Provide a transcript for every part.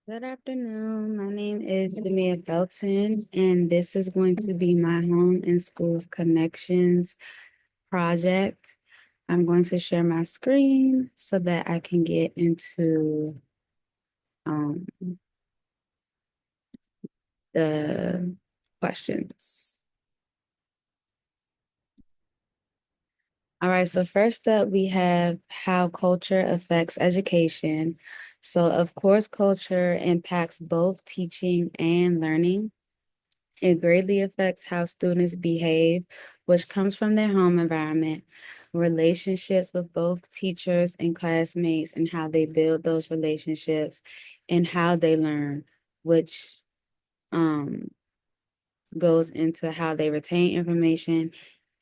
Good afternoon. My name is Jamia Belton, and this is going to be my Home and Schools Connections project. I'm going to share my screen so that I can get into um, the questions. All right, so first up, we have how culture affects education. So, of course, culture impacts both teaching and learning. It greatly affects how students behave, which comes from their home environment, relationships with both teachers and classmates, and how they build those relationships, and how they learn, which um, goes into how they retain information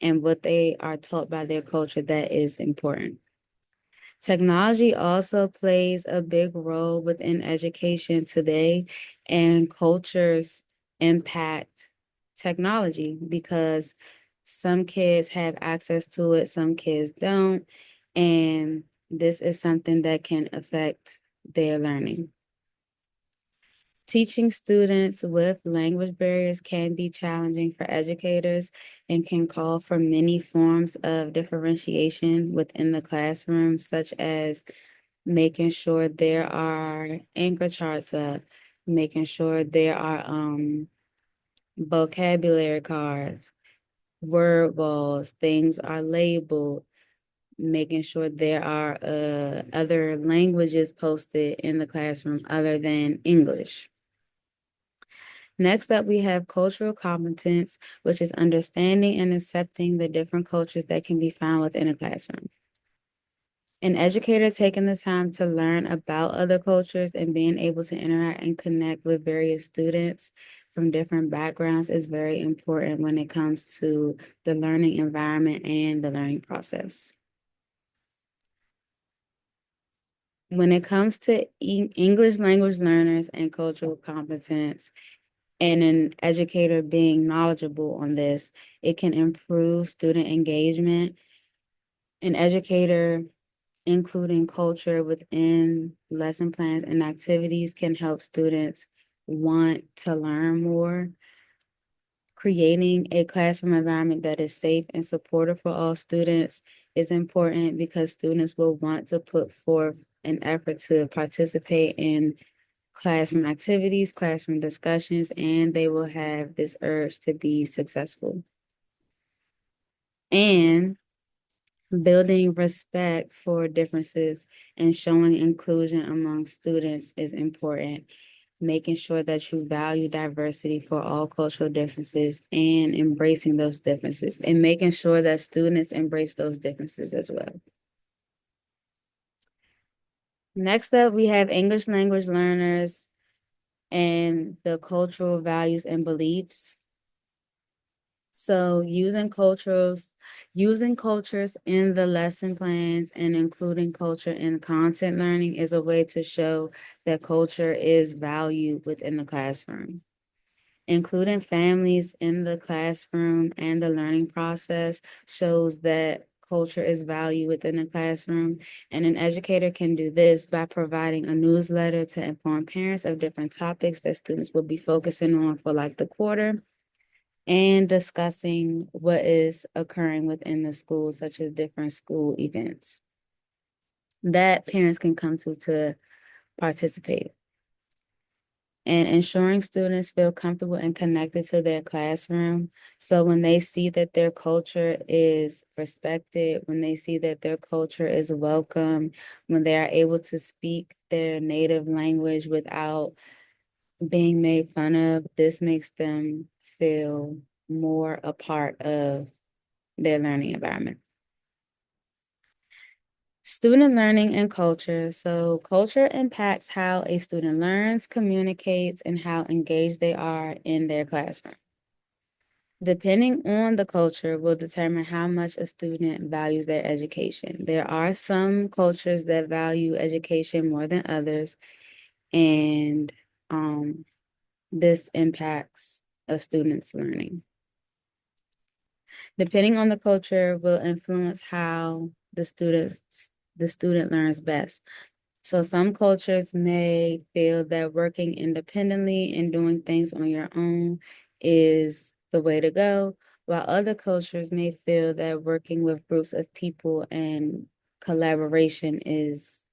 and what they are taught by their culture that is important. Technology also plays a big role within education today, and cultures impact technology because some kids have access to it, some kids don't, and this is something that can affect their learning. Teaching students with language barriers can be challenging for educators and can call for many forms of differentiation within the classroom, such as making sure there are anchor charts up, making sure there are vocabulary cards, word walls, things are labeled, making sure there are other languages posted in the classroom other than English. Next up, we have cultural competence, which is understanding and accepting the different cultures that can be found within a classroom. An educator taking the time to learn about other cultures and being able to interact and connect with various students from different backgrounds is very important when it comes to the learning environment and the learning process. When it comes to English language learners and cultural competence, and an educator being knowledgeable on this, it can improve student engagement. An educator including culture within lesson plans and activities can help students want to learn more. Creating a classroom environment that is safe and supportive for all students is important because students will want to put forth an effort to participate in classroom activities, classroom discussions, and they will have this urge to be successful. And building respect for differences and showing inclusion among students is important. Making sure that you value diversity for all cultural differences and embracing those differences and making sure that students embrace those differences as well. Next up, we have English language learners and the cultural values and beliefs. So using cultures in the lesson plans and including culture in content learning is a way to show that culture is valued within the classroom. Including families in the classroom and the learning process shows that culture is valued within the classroom. And an educator can do this by providing a newsletter to inform parents of different topics that students will be focusing on for like the quarter and discussing what is occurring within the school, such as different school events that parents can come to participate. And ensuring students feel comfortable and connected to their classroom. So when they see that their culture is respected, when they see that their culture is welcome, when they are able to speak their native language without being made fun of, this makes them feel more a part of their learning environment. Student learning and culture. So, culture impacts how a student learns, communicates, and how engaged they are in their classroom. Depending on the culture will determine how much a student values their education. There are some cultures that value education more than others, and this impacts a student's learning. Depending on the culture will influence how the student learns best. So some cultures may feel that working independently and doing things on your own is the way to go, while other cultures may feel that working with groups of people and collaboration is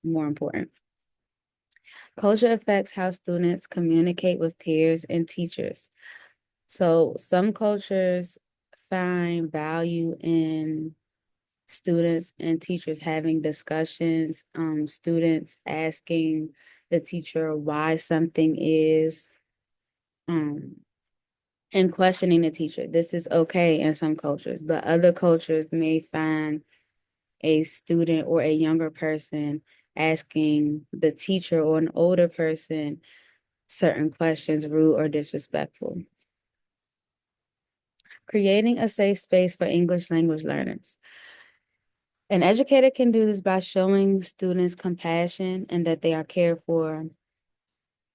more important. Culture affects how students communicate with peers and teachers. So some cultures find value in students and teachers having discussions, students asking the teacher why something is, um, and questioning the teacher. This is okay in some cultures, but other cultures may find a student or a younger person asking the teacher or an older person certain questions rude or disrespectful. Creating a safe space for English language learners. An educator can do this by showing students compassion and that they are cared for,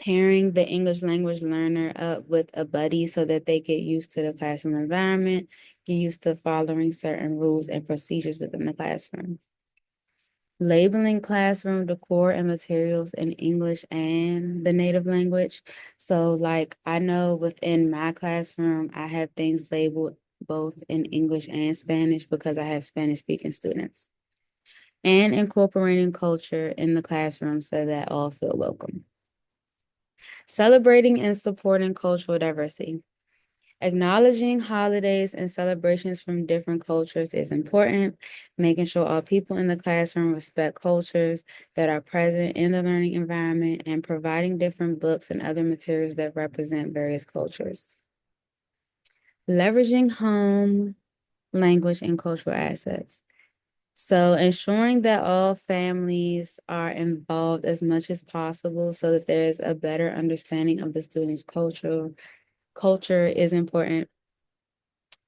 pairing the English language learner up with a buddy so that they get used to the classroom environment, get used to following certain rules and procedures within the classroom. Labeling classroom decor and materials in English and the native language. So, like, I know within my classroom, I have things labeled both in English and Spanish because I have Spanish speaking students. And incorporating culture in the classroom so that all feel welcome. Celebrating and supporting cultural diversity. Acknowledging holidays and celebrations from different cultures is important, making sure all people in the classroom respect cultures that are present in the learning environment, and providing different books and other materials that represent various cultures. Leveraging home language and cultural assets. So ensuring that all families are involved as much as possible so that there is a better understanding of the student's culture is important.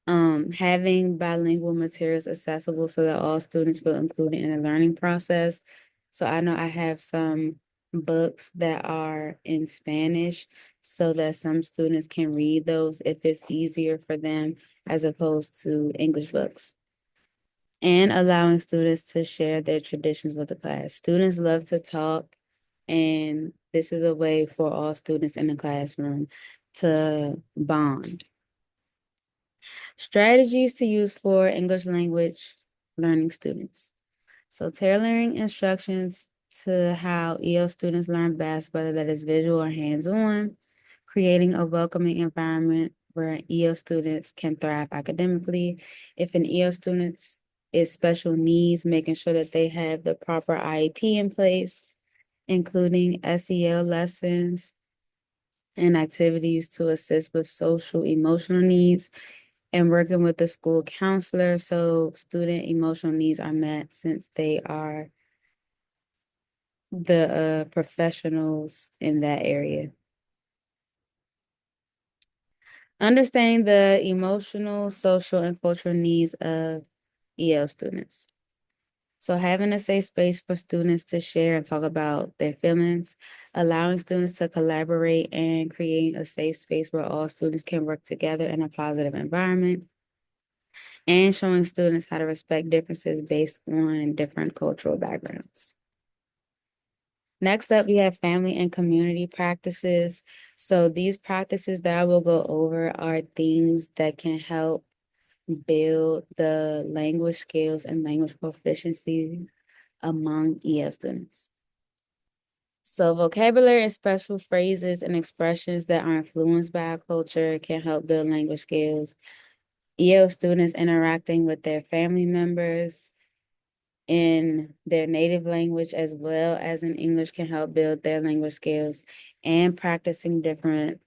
Having bilingual materials accessible so that all students feel included in the learning process. So I know I have some books that are in Spanish so that some students can read those if it's easier for them as opposed to English books. And allowing students to share their traditions with the class. Students love to talk, and this is a way for all students in the classroom to bond. Strategies to use for English language learning students. So tailoring instructions to how EL students learn best, whether that is visual or hands-on, creating a welcoming environment where EL students can thrive academically. If an EL student is special needs, making sure that they have the proper IEP in place, including SEL lessons and activities to assist with social emotional needs, and working with the school counselor so student emotional needs are met since they are the professionals in that area. Understanding the emotional, social, and cultural needs of EL students. So having a safe space for students to share and talk about their feelings, allowing students to collaborate and creating a safe space where all students can work together in a positive environment, and showing students how to respect differences based on different cultural backgrounds. Next up, we have family and community practices. So these practices that I will go over are things that can help build the language skills and language proficiency among EL students. So vocabulary and special phrases and expressions that are influenced by our culture can help build language skills. EL students interacting with their family members in their native language as well as in English can help build their language skills, and practicing different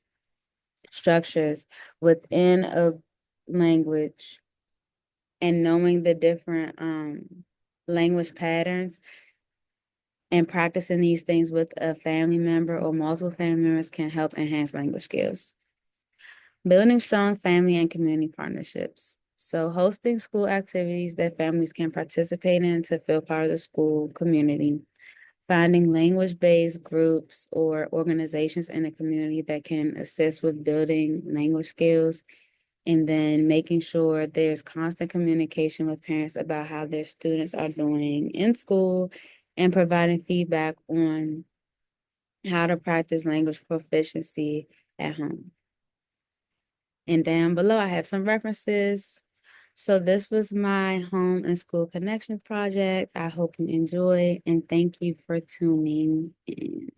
structures within a language and knowing the different language patterns and practicing these things with a family member or multiple family members can help enhance language skills. Building strong family and community partnerships. So hosting school activities that families can participate in to feel part of the school community. Finding language-based groups or organizations in the community that can assist with building language skills. And then making sure there's constant communication with parents about how their students are doing in school and providing feedback on how to practice language proficiency at home. And down below, I have some references. So this was my home and school connections project. I hope you enjoy and thank you for tuning in.